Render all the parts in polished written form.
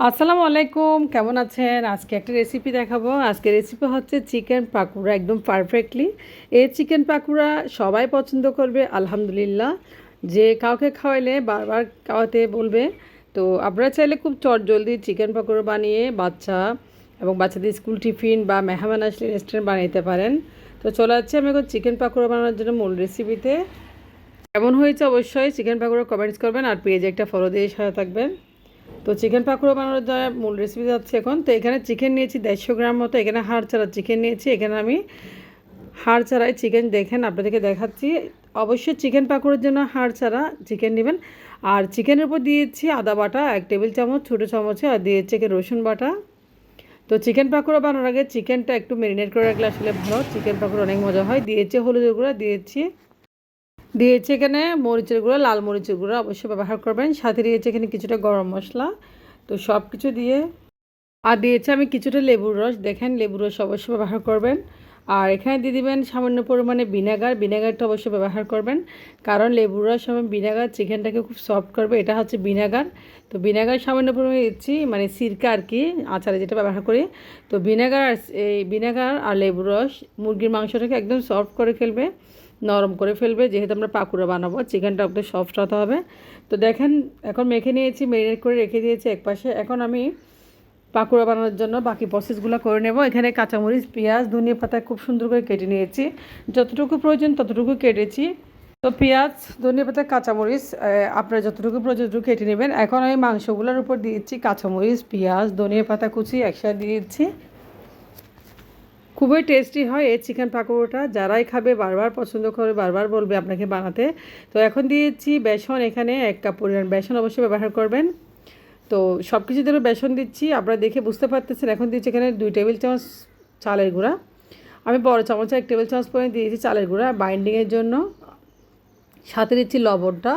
আসসালামু আলাইকুম, কেমন আছেন? আজকে একটা রেসিপি দেখাবো। আজকে রেসিপি হচ্ছে চিকেন পাকুড়া, একদম পারফেক্টলি। এই চিকেন পাকুড়া সবাই পছন্দ করবে আলহামদুলিল্লাহ। যে কাউকে খাওয়াইলে বারবার খাওয়াতে বলবে। তো আপনারা চাইলে খুব চটজলদি চিকেন পাকুড়া বানিয়ে বাচ্চা এবং বাচ্চাদের স্কুল টিফিন বা মেহমান আসলে রেস্টুরেন্ট বানাইতে পারেন। তো চলে যাচ্ছে আমি এখন চিকেন পাকুড়া বানানোর জন্য মূল রেসিপিতে। কেমন হয়েছে অবশ্যই চিকেন পাকুড়া কমেন্টস করবেন, আর পেজে একটা ফলো দিয়ে সাথে থাকবেন। তো চিকেন পাকোড়া বানানোর যা মূল রেসিপি যাচ্ছে এখন। তো এখানে চিকেন নিয়েছি 150 গ্রাম মতো, এখানে হাড় ছাড়া চিকেন নিয়েছি। এখানে আমি হাড় ছাড়াই চিকেন দেখেন আপনাদেরকে দেখাচ্ছি। অবশ্যই চিকেন পাকোড়ার জন্য হাড় ছাড়া চিকেন নেবেন। আর চিকেনের উপর দিয়েছি আদা বাটা 1 টেবিল চামচ ছোটো চামচে, আর দিয়েছি রসুন বাটা। তো চিকেন পাকোড়া বানানোর আগে চিকেনটা একটু ম্যারিনেট করে রাখলে আসলে ভালো, চিকেন পাকোড়া অনেক মজা হয়। দিয়েছি হলুদের গুঁড়া, দিয়েছি এখানে মরিচের গুঁড়া, লাল মরিচের গুঁড়া অবশ্যই ব্যবহার করবেন। সাথে দিয়েছি এখানে কিছুটা গরম মশলা। তো সব কিছু দিয়ে আর দিয়েছি আমি কিছুটা লেবুর রস, দেখেন লেবুর রস অবশ্যই ব্যবহার করবেন। আর এখানে দিয়ে দিবেন সামান্য পরিমাণে ভিনেগারটা অবশ্যই ব্যবহার করবেন, কারণ লেবুর রস এবং ভিনেগার চিকেনটাকে খুব সফট করবে। এটা হচ্ছে ভিনেগার। তো ভিনেগার সামান্য পরিমাণে দিচ্ছি, মানে সিরকা আর কি, আচারে যেটা ব্যবহার করি। তো ভিনেগার আর লেবুর রস মুরগির মাংসটাকে একদম সফট করে ফেলবে, নরম করে ফেলবে। যেহেতু আমরা পাকুড়া বানাবো, চিকেনটা একদম সফট হতে হবে। তো দেখেন এখন মেখে নিয়েছি, ম্যারিনেট করে রেখে দিয়েছি একপাশে। এখন আমি পাকুড়া বানানোর জন্য বাকি প্রসেসগুলো করে নেব। এখানে কাঁচামরিচ, পেঁয়াজ, ধনিয়া পাতা খুব সুন্দর করে কেটে নিয়েছি, যতটুকু প্রয়োজন ততটুকু কেটেছি। তো পেঁয়াজ, ধনিয়া পাতা, কাঁচামরিচ আপনার যতটুকু প্রয়োজন ততটুকু কেটে নেবেন। এখন আমি মাংসগুলোর উপর দিয়েছি কাঁচামরিচ, পেঁয়াজ, ধনিয়া পাতা কুচি একসাথে দিয়েছি। খুবই টেস্টি হয় এই চিকেন পাকোড়াটা, যারাই খাবে বারবার পছন্দ করে, বারবার বলবে আপনাকে বানাতে। তো এখন দিয়েছি বেসন, এখানে 1 কাপ পরিমাণ বেসন অবশ্যই ব্যবহার করবেন। তো সব কিছু ধরে বেসন দিচ্ছি, আপনারা দেখে বুঝতে পারতেছেন। এখন দিচ্ছি এখানে 2 টেবিল চামচ চালের গুঁড়া। আমি বড় চামচে 1 টেবিল চামচ পরিমাণ দিয়েছি চালের গুঁড়া বাইন্ডিংয়ের জন্য। সাথে দিচ্ছি লবণটা।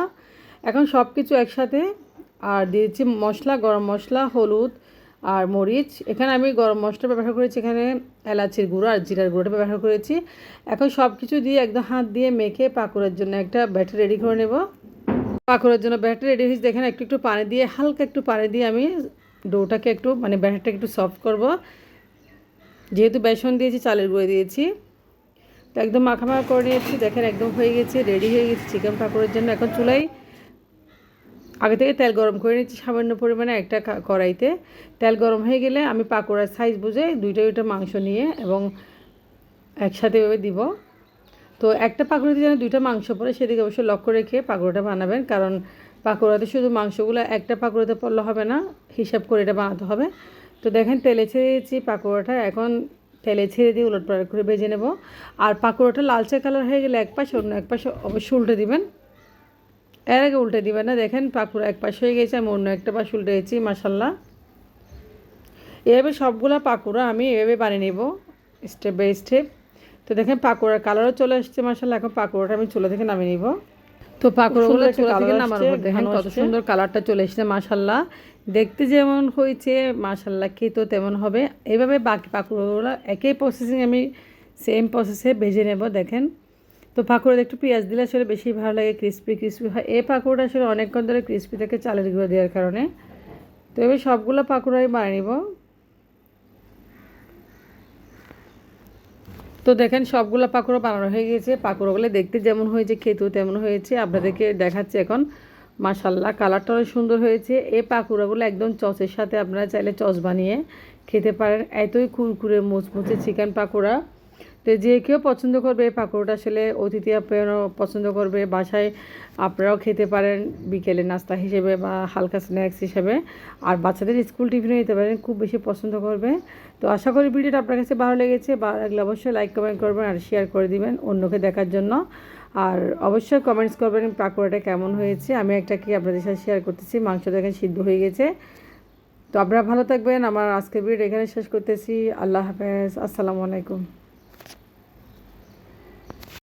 এখন সব কিছু একসাথে। আর দিয়েছি মশলা, গরম মশলা, হলুদ আর মরিচ। এখানে আমি গরম মশলা ব্যবহার করেছি, এখানে এলাচির গুঁড়ো আর জিরার গুঁড়োটা ব্যবহার করেছি। এখন সব কিছু দিয়ে একদম হাত দিয়ে মেখে পাকোড়ার জন্য একটা ব্যাটার রেডি করে নেব। পাকোড়ার জন্য ব্যাটার রেডি হয়েছে, দেখেন একটু একটু পানি দিয়ে, হালকা একটু পানি দিয়ে আমি ডোটাকে একটু, মানে ব্যাটারটাকে একটু সফট করব। যেহেতু বেসন দিয়েছি, চালের গুঁড়ো দিয়েছি, তো একদম মাখামাখা করে নিয়েছি। দেখেন একদম হয়ে গেছে, রেডি হয়ে গেছে চিকেন পাকোড়ার জন্য। এখন চুলায় আগে থেকে তেল গরম করে নিচ্ছি সামান্য পরিমাণে একটা কড়াইতে। তেল গরম হয়ে গেলে আমি পাকোড়ার সাইজ বুঝে দুইটা মাংস নিয়ে এবং একসাথে এভাবে দিব। তো একটা পাকোড়াতে যেন 2টা মাংস পড়ে সেদিকে অবশ্যই লক্ষ্য রেখে পাকোড়াটা বানাবেন, কারণ পাকোড়াতে শুধু মাংসগুলো একটা পাকোড়াতে পড়লে হবে না, হিসাব করে এটা বানাতে হবে। তো দেখেন তেলে ছেড়ে দিয়েছি পাকোড়াটা, এখন তেলে ছেড়ে দিয়ে উলটপালট করে ভেজে নেব। আর পাকোড়াটা লালচে কালার হয়ে গেলে এক পাশে, অন্য এক পাশে অবশ্যই উল্টে দিবেন। এর আগে উল্টে দিবেন না। দেখেন পাকোড়া এক পাশ হয়ে গেছে, আমি অন্য একটা পাশ উল্টে দিয়েছি, মাশাল্লাহ। এভাবে সবগুলো পাকোড়া আমি এভাবে বানিয়ে নেব স্টেপ বাই স্টেপ। তো দেখেন পাকোড়ার কালারও চলে আসছে মাশাল্লাহ। এখন পাকোড়াটা আমি চুলা থেকে নামিয়ে নিব। তো পাকোড়াগুলো চুলা থেকে নামার পর দেখেন কত সুন্দর কালারটা চলে এসেছে মাশাল্লাহ। দেখতে যেমন হয়েছে মাশাল্লাহ, খেতেও তেমন হবে। এইভাবে বাকি পাকোড়াগুলো একই প্রসেসিং আমি সেম প্রসেসে ভেজে নেব। দেখেন তো পাকোড়াতে একটু পেঁয়াজ দিলে আসলে বেশি ভালো লাগে, ক্রিস্পি ক্রিস্পি হয়। এই পাকোড়া আসলে অনেকক্ষণ ধরে ক্রিস্পি থাকে চালের গুঁড়ো দেওয়ার কারণে। তো এবার সবগুলো পাকোড়াই বানিয়ে নিব। তো দেখেন সবগুলো পাকোড়া বানানো হয়ে গেছে। পাকোড়াগুলো দেখতে যেমন হয়েছে খেতেও তেমন হয়েছে, আপনাদেরকে দেখাচ্ছি এখন। মাশাল্লাহ কালারটা অনেক সুন্দর হয়েছে। এই পাকোড়াগুলো একদম চচের সাথে আপনারা চাইলে চচ বানিয়ে খেতে পারেন, এতই কুরকুরে মুচমুচে চিকেন পাকোড়া। তো যে কেউ পছন্দ করবে এই পাকোড়াটা, আসলে অতিথি আপ্যায়নও পছন্দ করবে। বাসায় আপনারাও খেতে পারেন বিকেলে নাস্তা হিসেবে বা হালকা স্ন্যাক্স হিসেবে। আর বাচ্চাদের স্কুল টিফিনে নিতে পারেন, খুব বেশি পছন্দ করবে। তো আশা করি ভিডিওটা আপনার কাছে ভালো লেগেছে। ভালো লাগলে অবশ্যই লাইক কমেন্ট করবেন আর শেয়ার করে দিবেন অন্যকে দেখার জন্য। আর অবশ্যই কমেন্টস করবেন পাকোড়াটা কেমন হয়েছে। আমি একটা কি আপনাদের সাথে শেয়ার করতেছি, মাংস দেখেন সিদ্ধ হয়ে গেছে। তো আপনারা ভালো থাকবেন। আমার আজকের ভিডিও এখানে শেষ করতেছি। আল্লাহ হাফেজ, আসসালামু আলাইকুম।